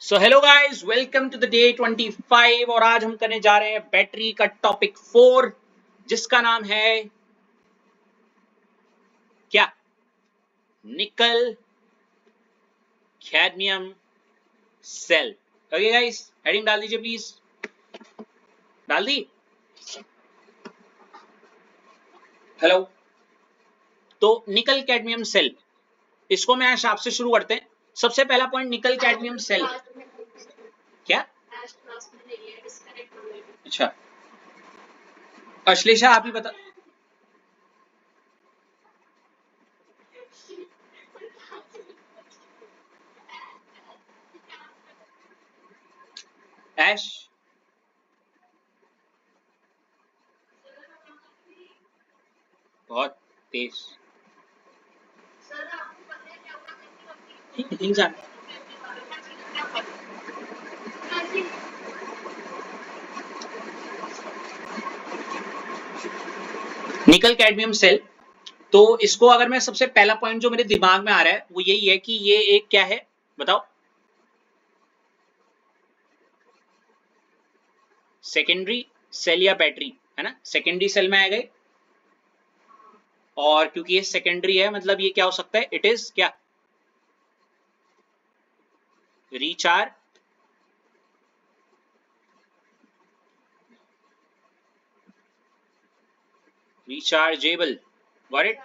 So hello guys, welcome to the day 25 और आज हम करने जा रहे हैं बैटरी का टॉपिक 4 जिसका नाम है क्या? Nickel cadmium cell. Okay guys, heading डाल दीजिए प्लीज। डाल दी? हेलो। तो निकल कैडमियम सेल, इसको मैं आज आपसे शुरू करते हैं। सबसे पहला पॉइंट, निकल कैडमियम सेल क्या? अच्छा, अश्लेषा आप ही बता। ऐश, बहुत तेज इंसान। निकल कैडमियम सेल, तो इसको अगर मैं सबसे पहला पॉइंट जो मेरे दिमाग में आ रहा है वो यही है कि ये एक क्या है बताओ? सेकेंडरी सेल या बैटरी, है ना? सेकेंडरी सेल में आ गए, और क्योंकि ये सेकेंडरी है मतलब ये क्या हो सकता है? इट इज क्या? Recharge, rechargeable. Got it?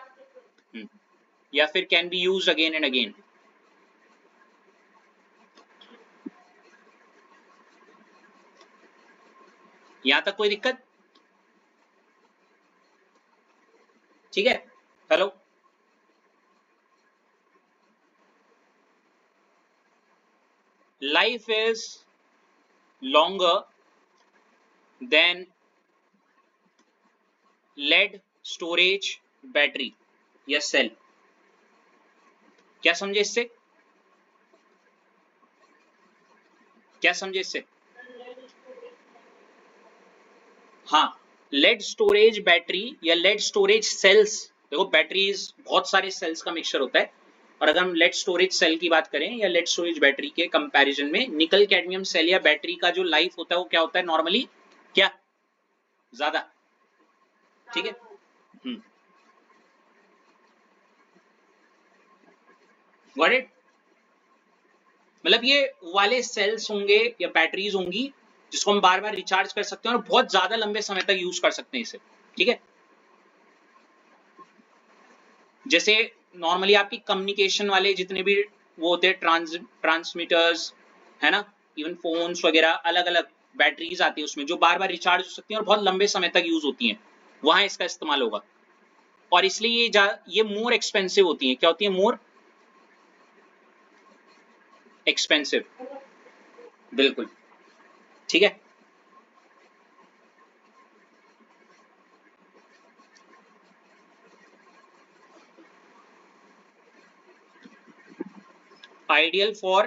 या फिर can be use again and again. यहां तक कोई दिक्कत? ठीक है। Hello. Life is longer than lead storage battery या सेल। क्या समझे इससे? क्या समझे इससे? हाँ, लेड स्टोरेज बैटरी या लेड स्टोरेज सेल्स। देखो, बैटरीज बहुत सारे सेल्स का मिक्सचर होता है, और अगर हम लेड स्टोरेज सेल की बात करें या लेड स्टोरेज बैटरी के कंपैरिजन में निकल कैडमियम सेल या बैटरी का जो लाइफ होता है वो क्या होता है नॉर्मली? क्या? ज्यादा। ठीक है। Got it? मतलब ये वाले सेल्स होंगे या बैटरीज होंगी जिसको हम बार बार रिचार्ज कर सकते हैं और बहुत ज्यादा लंबे समय तक यूज कर सकते हैं इसे। ठीक है। जैसे नॉर्मली आपकी कम्युनिकेशन वाले जितने भी वो होते हैं, ट्रांसमीटर्स, है ना, इवन फोन्स वगैरह, अलग अलग बैटरीज आती है उसमें जो बार बार रिचार्ज हो सकती हैं और बहुत लंबे समय तक यूज होती हैं, वहां इसका इस्तेमाल होगा। और इसलिए ये मोर एक्सपेंसिव होती हैं। क्या होती है? More expensive. बिल्कुल। ठीक है। Ideal for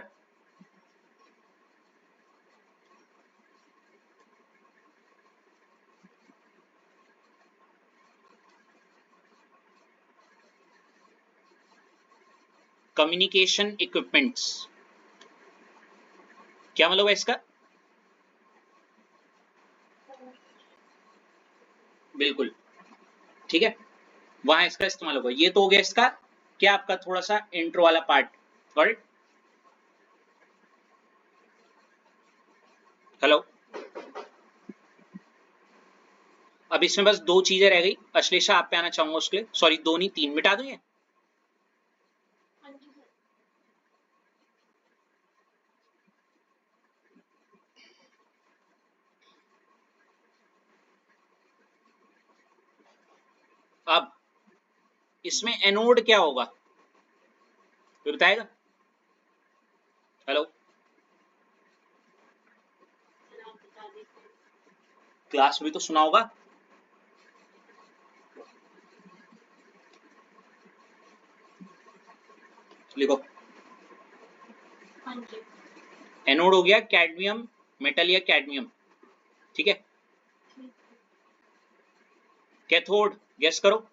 communication equipments. क्या मतलब है इसका? बिल्कुल। ठीक है, वहां इसका इस्तेमाल होगा। ये तो हो गया इसका क्या, आपका थोड़ा सा इंट्रो वाला पार्ट। राइट? हेलो। अब इसमें बस दो चीजें रह गई। अश्लेषा, आप पे आना चाहूंगा उसके लिए। सॉरी, दो नहीं, तीन। मिटा दूं ये? अब इसमें एनोड क्या होगा, कोई बताएगा? हेलो। क्लास में भी तो सुना होगा। लिखो। एनोड हो गया कैडमियम मेटल या कैडमियम। ठीक है। कैथोड, गेस करो।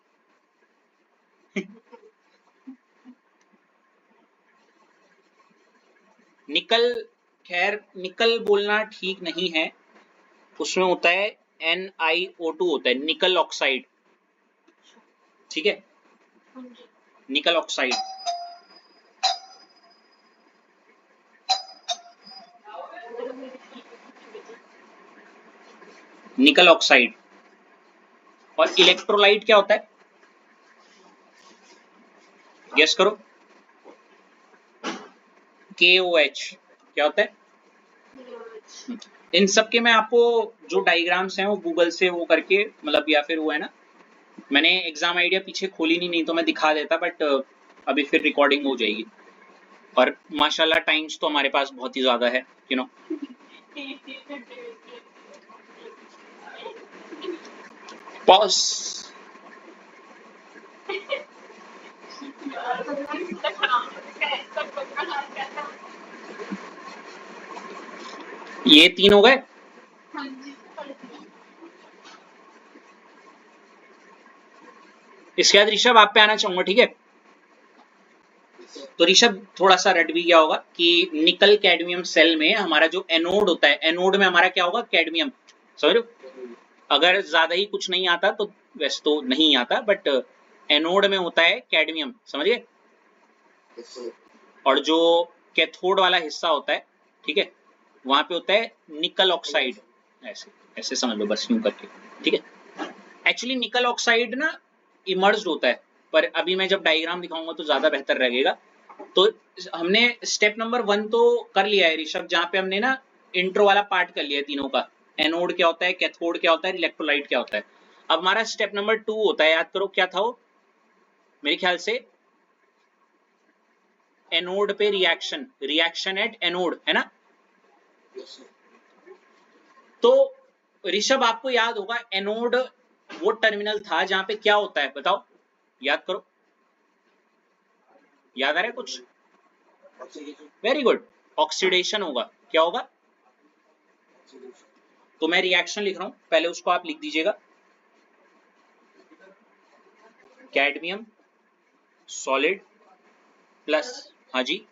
निकल खैर निकल बोलना ठीक नहीं है, उसमें होता है NiO2 होता है, निकल ऑक्साइड। ठीक है, निकल ऑक्साइड। निकल ऑक्साइड। और इलेक्ट्रोलाइट क्या होता है, गेस करो। KOH क्या होता है? इन सब के मैं आपको जो डायग्राम्स हैं वो गूगल से वो करके, मतलब या फिर वो है ना, मैंने एग्जाम आइडिया पीछे खोली नहीं तो मैं दिखा देता, बट अभी फिर रिकॉर्डिंग हो जाएगी। और माशाल्लाह टाइम्स तो हमारे पास बहुत ही ज्यादा है, यू नो। पॉज। ये 3 हो गए। इसके बाद ऋषभ आप पे आना चाहूंगा, ठीक है। तो ऋषभ थोड़ा सा रट भी गया होगा कि निकल कैडमियम सेल में हमारा जो एनोड होता है, एनोड में हमारा क्या होगा, कैडमियम। समझ लो, अगर ज्यादा ही कुछ नहीं आता तो वैसे तो नहीं आता, बट एनोड में होता है कैडमियम, समझिए। और जो कैथोड वाला हिस्सा होता है, ठीक है, वहां पे होता है निकल ऑक्साइड। ऐसे ऐसे समझ लो बस यूं करके, ठीक है। एक्चुअली निकल ऑक्साइड ना इमर्ज्ड होता है, पर अभी मैं जब डायग्राम दिखाऊंगा तो ज्यादा बेहतर रहेगा। तो हमने स्टेप नंबर 1 तो कर लिया है ऋषभ, जहाँ पे हमने ना इंट्रो वाला पार्ट कर लिया है तीनों का, एनोड क्या होता है, कैथोड क्या होता है, इलेक्ट्रोलाइट क्या होता है। अब हमारा स्टेप नंबर 2 होता है, याद करो क्या था वो, मेरे ख्याल से एनोड पे रिएक्शन, रिएक्शन एट एनोड, है ना। तो ऋषभ आपको याद होगा एनोड वो टर्मिनल था जहां पे क्या होता है, बताओ, याद करो, याद आ रहा है कुछ? वेरी गुड, ऑक्सीडेशन होगा। क्या होगा? तो मैं रिएक्शन लिख रहा हूं, पहले उसको आप लिख दीजिएगा। कैडमियम सॉलिड प्लस, हाँ जी,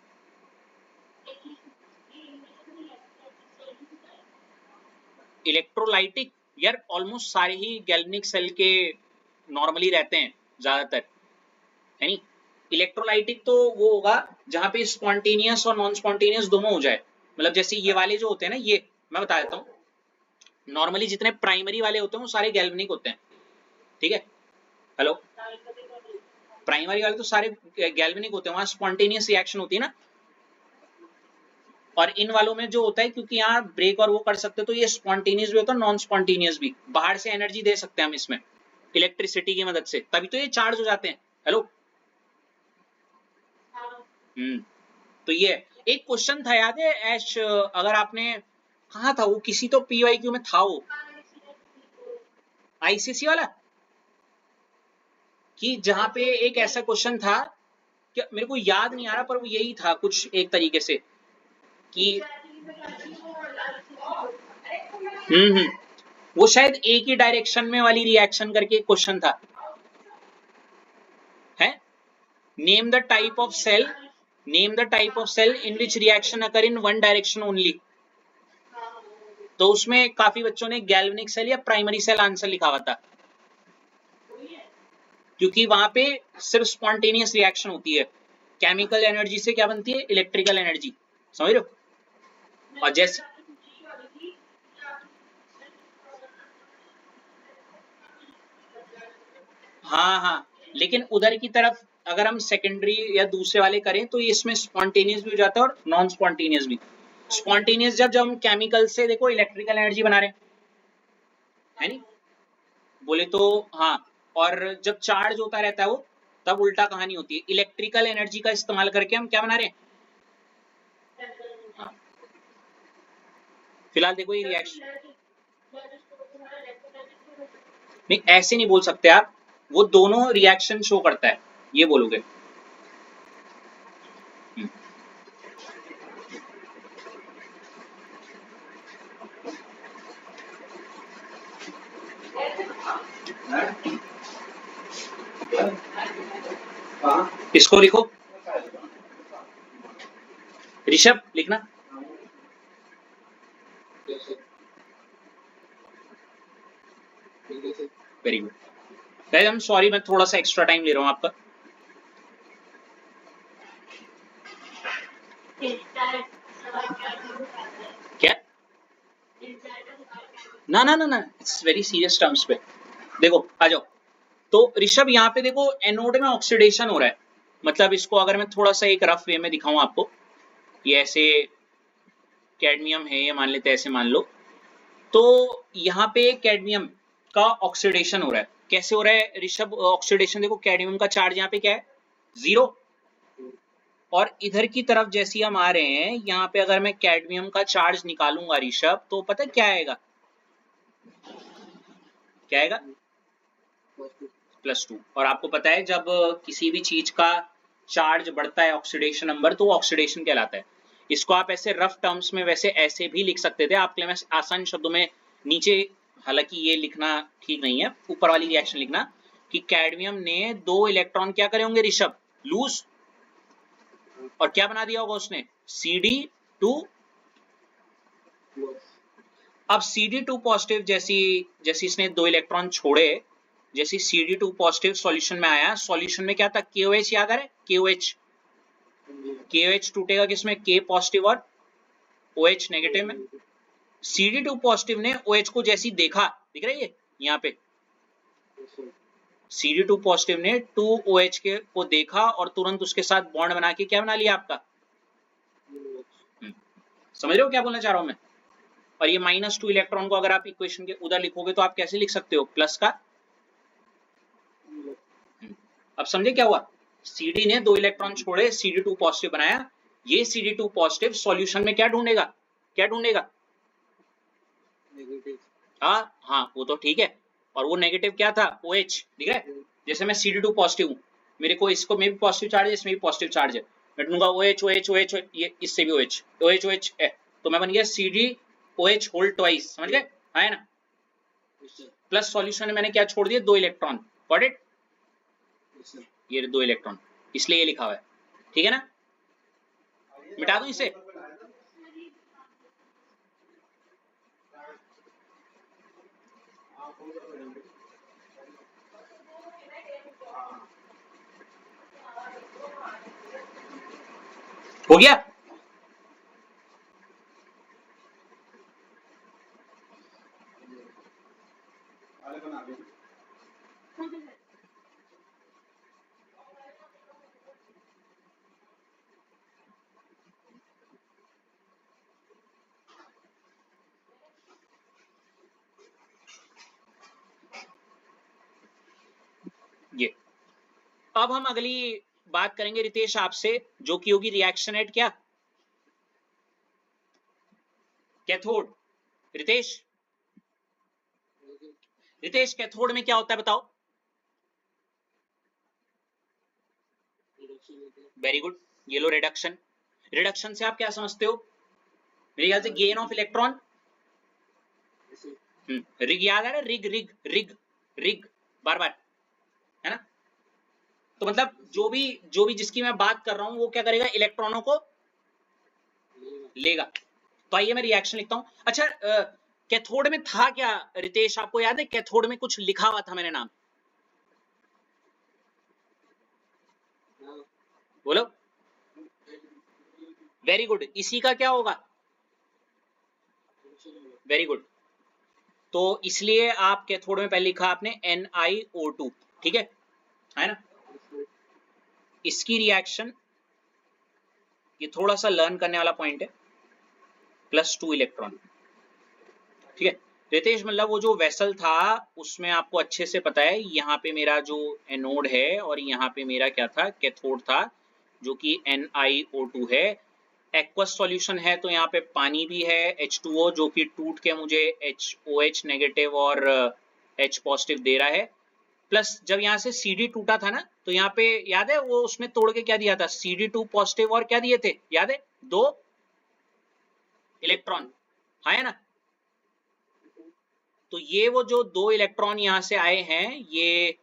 इलेक्ट्रोलाइटिक। यार ऑलमोस्ट सारे ही गैल्वेनिक सेल के नॉर्मली रहते हैं ज्यादातर, है नी। इलेक्ट्रोलाइटिक तो वो होगा जहां पे स्पॉन्टेनियस और नॉन स्पॉन्टेनियस दोनों हो जाए, मतलब जैसे ये वाले जो होते हैं ना, ये मैं बता देता हूँ, नॉर्मली जितने प्राइमरी वाले होते हैं वो सारे गैल्वेनिक होते हैं, ठीक है। हेलो, प्राइमरी वाले तो सारे गैल्वेनिक होते हैं, वहां स्पॉन्टेनियस रिएक्शन होती है ना। और इन वालों में जो होता है, क्योंकि यहाँ ब्रेक और वो कर सकते हैं, तो ये स्पॉन्टेनियस भी होता है, नॉन स्पॉन्टेनियस भी, बाहर से एनर्जी दे सकते हैं हम इसमें इलेक्ट्रिसिटी की मदद से, तभी तो ये चार्ज हो जाते हैं। हेलो, हम्म। तो ये एक क्वेश्चन था, याद है ऐश, अगर आपने, कहा था वो, किसी तो PYQ में था वो, ICC वाला, कि जहां पे एक ऐसा क्वेश्चन था, क्या मेरे को याद नहीं आ रहा, पर वो यही था कुछ एक तरीके से कि हम्म, वो शायद एक ही डायरेक्शन में वाली रिएक्शन करके क्वेश्चन था, है। Name the type of cell, name the type of cell in which reaction occur in one direction only. तो उसमें काफी बच्चों ने गैल्वेनिक सेल या प्राइमरी सेल आंसर लिखा हुआ था, क्योंकि वहां पे सिर्फ स्पॉन्टेनियस रिएक्शन होती है, केमिकल एनर्जी से क्या बनती है, इलेक्ट्रिकल एनर्जी, समझ रहे हो। और जैसे, हाँ हाँ, लेकिन उधर की तरफ अगर हम सेकेंडरी या दूसरे वाले करें तो इसमें स्पॉन्टेनियस भी हो जाता है और नॉन स्पॉन्टेनियस भी। स्पॉन्टेनियस जब जब हम केमिकल से देखो इलेक्ट्रिकल एनर्जी बना रहे हैं, है नहीं, बोले तो, हाँ। और जब चार्ज होता रहता है वो, तब उल्टा कहानी होती है, इलेक्ट्रिकल एनर्जी का इस्तेमाल करके हम क्या बना रहे हैं। हाँ, फिलहाल देखो ये रिएक्शन, नहीं ऐसे नहीं बोल सकते आप, वो दोनों रिएक्शन शो करता है, ये बोलोगे। हम्म, इसको लिखो, ऋषभ लिखना, very good guys, I am sorry, मैं थोड़ा सा एक्स्ट्रा टाइम ले रहा हूँ आपका। क्या? ना ना ना ना, इट्स वेरी सीरियस टर्म्स पे। देखो आ जाओ। तो ऋषभ यहाँ पे देखो एनोड में ऑक्सीडेशन हो रहा है, मतलब इसको अगर मैं थोड़ा सा एक रफ वे में दिखाऊं आपको, ये ऐसे कैडमियम है, ये मान लेते हैं, ऐसे मान लो। तो यहाँ पे कैडमियम का ऑक्सीडेशन हो रहा है। कैसे हो रहा है ऋषभ ऑक्सीडेशन? देखो कैडमियम का चार्ज यहाँ पे क्या है, 0। और इधर की तरफ जैसे हम आ रहे हैं, यहाँ पे अगर मैं कैडमियम का चार्ज निकालूंगा ऋषभ, तो पता क्या आएगा? क्या आएगा? +2। और आपको पता है जब किसी भी चीज का चार्ज बढ़ता है, ऑक्सीडेशन नंबर, तो वो ऑक्सीडेशन कहलाता है। इसको आप ऐसे रफ टर्म्स में वैसे ऐसे भी लिख सकते थे, आपके लिए मैं आसान शब्दों में नीचे, हालांकि ये लिखना ठीक नहीं है, ऊपर वाली रिएक्शन लिखना कि कैडमियम ने 2 इलेक्ट्रॉन क्या करे होंगे ऋषभ, लूज, और क्या बना दिया होगा उसने, CD2। अब CD2 पॉजिटिव जैसी जैसी इसने 2 इलेक्ट्रॉन छोड़े, जैसी CD2 पॉजिटिव सॉल्यूशन में आया, सॉल्यूशन में क्या था, KOH याद आ रहा है, KOH। KOH टूटेगा किसमें, K पॉजिटिव और OH नेगेटिव में। CD2 पॉजिटिव ने OH को जैसी देखा, दिख रहा है ये यहाँ पे, CD2 पॉजिटिव ने 2OH के को देखा और तुरंत उसके साथ बॉन्ड बना के क्या बना लिया आपका, समझ रहे हो क्या बोलना चाह रहा हूं मैं? और ये -2 इलेक्ट्रॉन को अगर आप इक्वेशन के उधर लिखोगे तो आप कैसे लिख सकते हो, प्लस का। अब समझे क्या हुआ, CD ने 2 इलेक्ट्रॉन छोड़े, CD2 पॉजिटिव बनाया, ये CD2 पॉजिटिव सॉल्यूशन में क्या ढूंढेगा, क्या ढूंढेगा, हाँ वो तो ठीक है, और वो नेगेटिव क्या था, OH, दिख रहा है। जैसे मैं CD2 पॉजिटिव हूँ, मेरे को इसको में भी पॉजिटिव चार्ज है, इसमें भी पॉजिटिव चार्ज है, मैं ढूंढूंगा OH OH OH, ये इससे भी OH OH OH है, तो मैं बन गया CdOH होल ट्वाइस, समझ गए, है ना। प्लस सॉल्यूशन में मैंने क्या छोड़ दिया, 2 इलेक्ट्रॉन, गॉट इट, ये 2 इलेक्ट्रॉन, इसलिए ये लिखा हुआ है, ठीक है ना। मिटा दूं इसे, हो गया। ये अब हम अगली बात करेंगे रितेश आपसे, जो कि होगी रिएक्शन एट क्या, कैथोड। रितेश, रितेश कैथोड में क्या होता है बताओ। वेरी गुड, ये लो रिडक्शन। रिडक्शन से आप क्या समझते हो, मेरे ख्याल से गेन ऑफ इलेक्ट्रॉन। रिग याद आ रहा है, रिग रिग रिग रिग, बार बार, है ना। तो मतलब जो भी जिसकी मैं बात कर रहा हूं वो क्या करेगा, इलेक्ट्रॉनों को लेगा। तो आइए मैं रिएक्शन लिखता हूं। अच्छा कैथोड में था क्या रितेश, आपको याद है, कैथोड में कुछ लिखा हुआ था मैंने नाम, बोलो। वेरी गुड, इसी का क्या होगा, वेरी गुड। तो इसलिए आप कैथोड में पहले लिखा आपने NiO2, ठीक है ना। इसकी रिएक्शन, ये थोड़ा सा लर्न करने वाला पॉइंट है, +2 इलेक्ट्रॉन, ठीक है। रितेश मतलब वो जो वेसल था उसमें आपको अच्छे से पता है, यहाँ पे मेरा जो एनोड है और यहाँ पे मेरा क्या था, कैथोड था, जो कि NiO2 है। एक्वस सॉल्यूशन है तो यहाँ पे पानी भी है, H2O, जो कि टूट के मुझे OH नेगेटिव और H पॉजिटिव दे रहा है। प्लस जब यहाँ से CD टूटा था ना, तो यहाँ पे याद है वो उसने तोड़ के क्या दिया था, CD2 पॉजिटिव और क्या दिए थे, याद है, 2 इलेक्ट्रॉन, है ना। तो ये वो जो 2 इलेक्ट्रॉन यहाँ से आए हैं, ये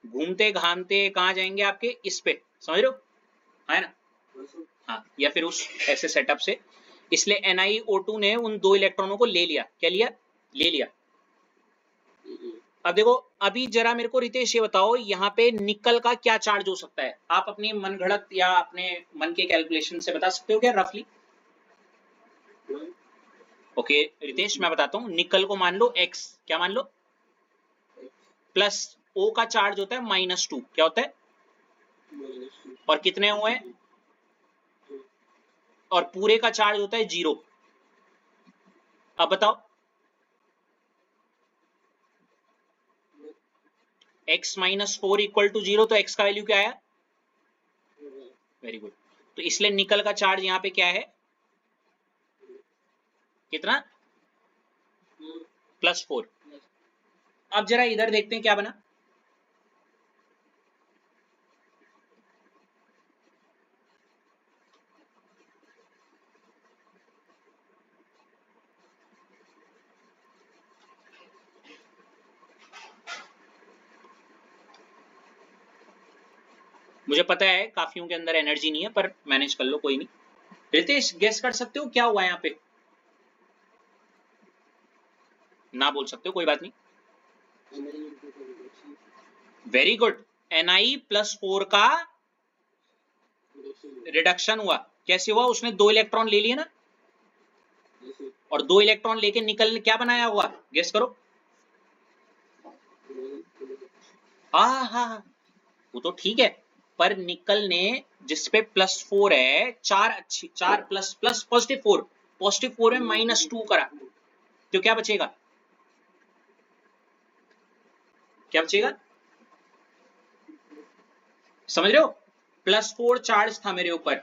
घूमते घामते कहाँ जाएंगे आपके, इस पे, समझ रहे हो, है ना। हाँ, या फिर उस ऐसे सेटअप से इसलिए NiO2 ने उन 2 इलेक्ट्रॉनों को ले लिया। क्या लिया? ले लिया। अब देखो, अभी जरा मेरे को रितेश ये बताओ, यहाँ पे निकल का क्या चार्ज हो सकता है? आप अपनी मनगढ़ंत या अपने मन के कैलकुलेशन से बता सकते हो क्या रफली? ओके रितेश, मैं बताता हूँ। निकल को मान लो X, क्या मान लो? प्लस O का चार्ज होता है -2, क्या होता है? और कितने हुए? और पूरे का चार्ज होता है 0। अब बताओ, x -4 इक्वल टू 0, तो x का वैल्यू क्या आया? Very good. तो इसलिए निकल का चार्ज यहाँ पे क्या है? कितना? +4। अब जरा इधर देखते हैं क्या बना। मुझे पता है काफियों के अंदर एनर्जी नहीं है, पर मैनेज कर लो, कोई नहीं। रितेश गेस कर सकते हो क्या हुआ यहाँ पे? ना बोल सकते हो, कोई बात नहीं। Very good. Ni+4 का रिडक्शन हुआ। कैसे हुआ? उसने 2 इलेक्ट्रॉन ले लिए ना, और 2 इलेक्ट्रॉन लेके निकल ने क्या बनाया हुआ? गेस करो। हाँ, वो तो ठीक है, पर निकल ने जिसपे +4 है, 4 प्लस प्लस +4 में -2 करा, तो क्या बचेगा? क्या बचेगा? समझ रहे हो? +4 चार्ज था मेरे ऊपर,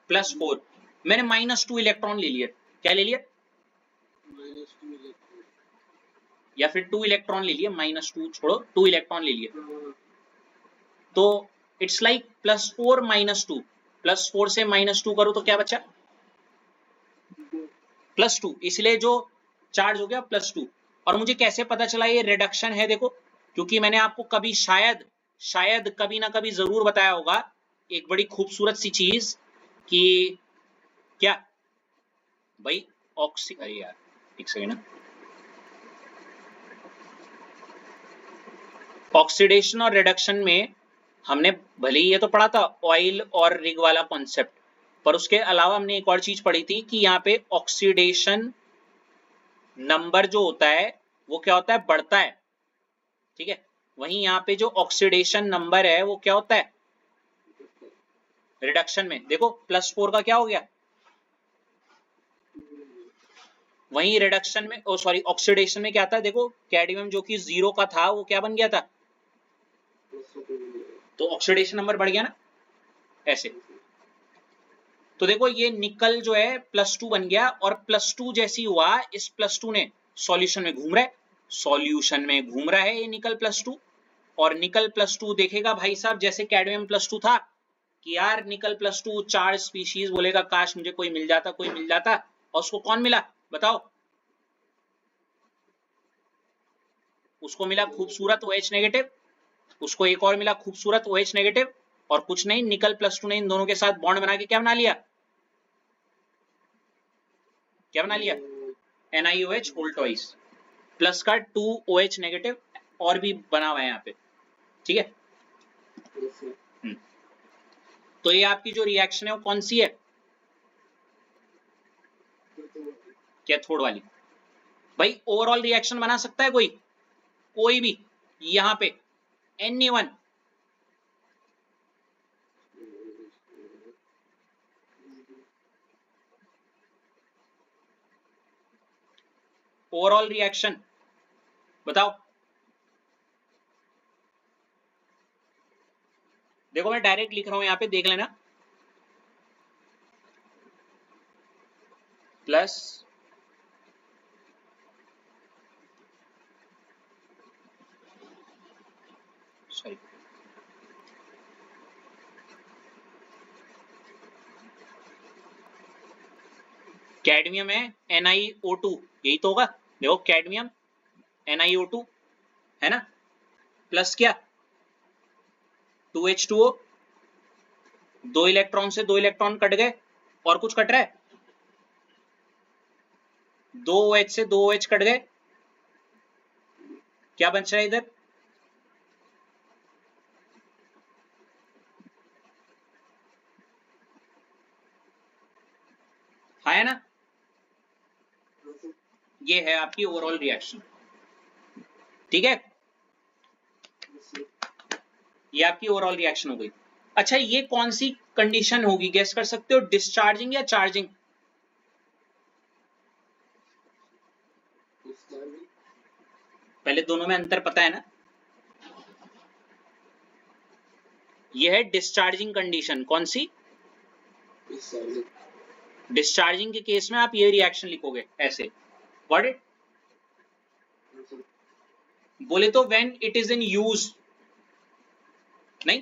+4, मैंने -2 इलेक्ट्रॉन ले लिया। क्या ले लिया? या फिर 2 इलेक्ट्रॉन ले लिए, -2 छोड़ो, 2 इलेक्ट्रॉन ले लिए। तो इट्स लाइक +4 -2, +4 से -2 करो तो क्या बचा? +2। इसलिए जो चार्ज हो गया +2। और मुझे कैसे पता चला ये रिडक्शन है? देखो, क्योंकि मैंने आपको कभी शायद कभी ना कभी जरूर बताया होगा एक बड़ी खूबसूरत सी चीज कि क्या भाई, अरे यार एक सेकेंड, ऑक्सीडेशन और रिडक्शन में हमने भले ही ये तो पढ़ा था ऑयल और रिग वाला कॉन्सेप्ट, पर उसके अलावा हमने एक और चीज पढ़ी थी कि यहाँ पे ऑक्सीडेशन नंबर जो होता है वो क्या होता है? बढ़ता है, ठीक है। वहीं यहाँ पे जो ऑक्सीडेशन नंबर है वो क्या होता है? रिडक्शन में। देखो +4 का क्या हो गया? वहीं रिडक्शन में, ओ सॉरी, ऑक्सीडेशन में क्या था? देखो कैडमियम जो कि 0 का था वो क्या बन गया था? तो ऑक्सीडेशन नंबर बढ़ गया ना, ऐसे। तो देखो ये निकल जो है +2 बन गया, और +2 जैसी हुआ, इस +2 ने सॉल्यूशन में घूम रहा है, सॉल्यूशन में घूम रहा है ये निकल +2। और निकल +2 देखेगा भाई साहब जैसे कैडमियम +2 था कि यार निकल +2 चार्ज स्पीशीज, बोलेगा काश मुझे कोई मिल जाता, कोई मिल जाता। और उसको कौन मिला बताओ? उसको मिला खूबसूरत OH नेगेटिव, उसको एक और मिला खूबसूरत OH नेगेटिव, और कुछ नहीं, निकल +2 ने इन दोनों के साथ बॉन्ड बना के क्या बना लिया? क्या बना लिया? NiOH होल ट्वाइस, प्लस का 2OH नेगेटिव और भी बना हुआ है यहाँ पे, ठीक है। तो ये आपकी जो रिएक्शन है वो कौन सी है? कैथोड वाली। भाई ओवरऑल रिएक्शन बना सकता है कोई भी यहाँ पे? एनीवन? ओवरऑल रिएक्शन बताओ। देखो मैं डायरेक्ट लिख रहा हूं यहाँ पे, देख लेना। प्लस सॉरी, कैडमियम है NiO2, यही तो होगा। देखो कैडमियम NiO2 है ना, प्लस क्या? 2H2O, 2 इलेक्ट्रॉन से 2 इलेक्ट्रॉन कट गए, और कुछ कट रहा है? दो OH से दो OH कट गए, क्या बच रहा है इधर? हाँ है ना, ये है आपकी ओवरऑल रिएक्शन। ठीक है, ये आपकी ओवरऑल रिएक्शन हो गई। अच्छा, ये कौन सी कंडीशन होगी, गेस कर सकते हो? डिस्चार्जिंग या चार्जिंग? पहले दोनों में अंतर पता है ना? ये है डिस्चार्जिंग कंडीशन। कौन सी? डिस्चार्जिंग के केस में आप ये रिएक्शन लिखोगे ऐसे, व्हाट इट बोले तो when it is in use, नहीं,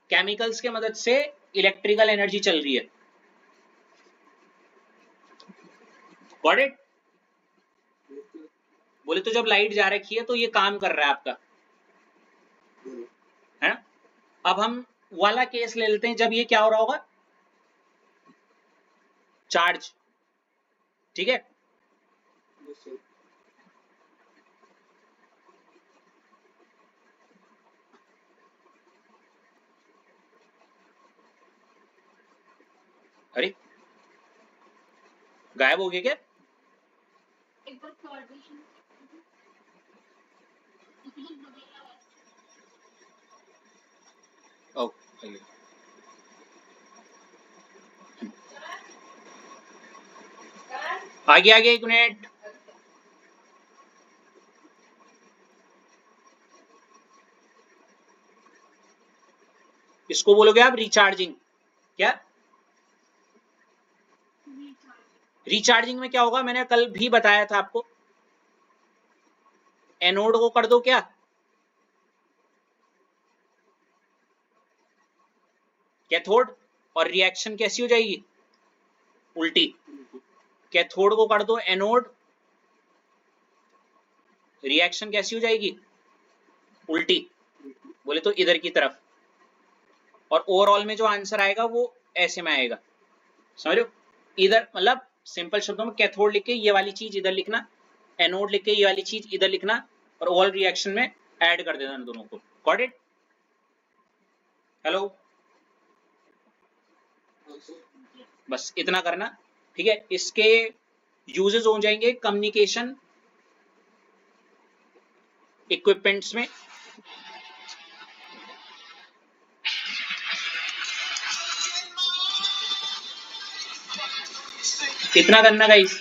केमिकल्स के मदद से इलेक्ट्रिकल एनर्जी चल रही है, व्हाट इट बोले तो जब लाइट जा रखी है तो ये काम कर रहा है आपका, है ना? अब हम वाला केस ले लेते हैं जब ये क्या हो रहा होगा, चार्ज। ठीक है, अरे गायब हो गया क्या? ओ, आगे आगे एक मिनट, इसको बोलोगे आप रिचार्जिंग। क्या रिचार्जिंग में क्या होगा, मैंने कल भी बताया था आपको, एनोड को कर दो क्या, कैथोड, और रिएक्शन कैसी हो जाएगी, उल्टी। कैथोड को कर दो एनोड, रिएक्शन कैसी हो जाएगी, उल्टी, बोले तो इधर की तरफ। और ओवरऑल में जो आंसर आएगा वो ऐसे में आएगा, समझ रहे हो? इधर मतलब सिंपल शब्दों में कैथोड लिख के ये वाली चीज इधर लिखना, एनोड लिख के ये वाली चीज इधर लिखना, और ओवरऑल रिएक्शन में ऐड कर देना दोनों को। Got it? हेलो, बस इतना करना। ठीक है, इसके यूजेस हो जाएंगे कम्युनिकेशन इक्विपमेंट्स में, इतना करना गाइस।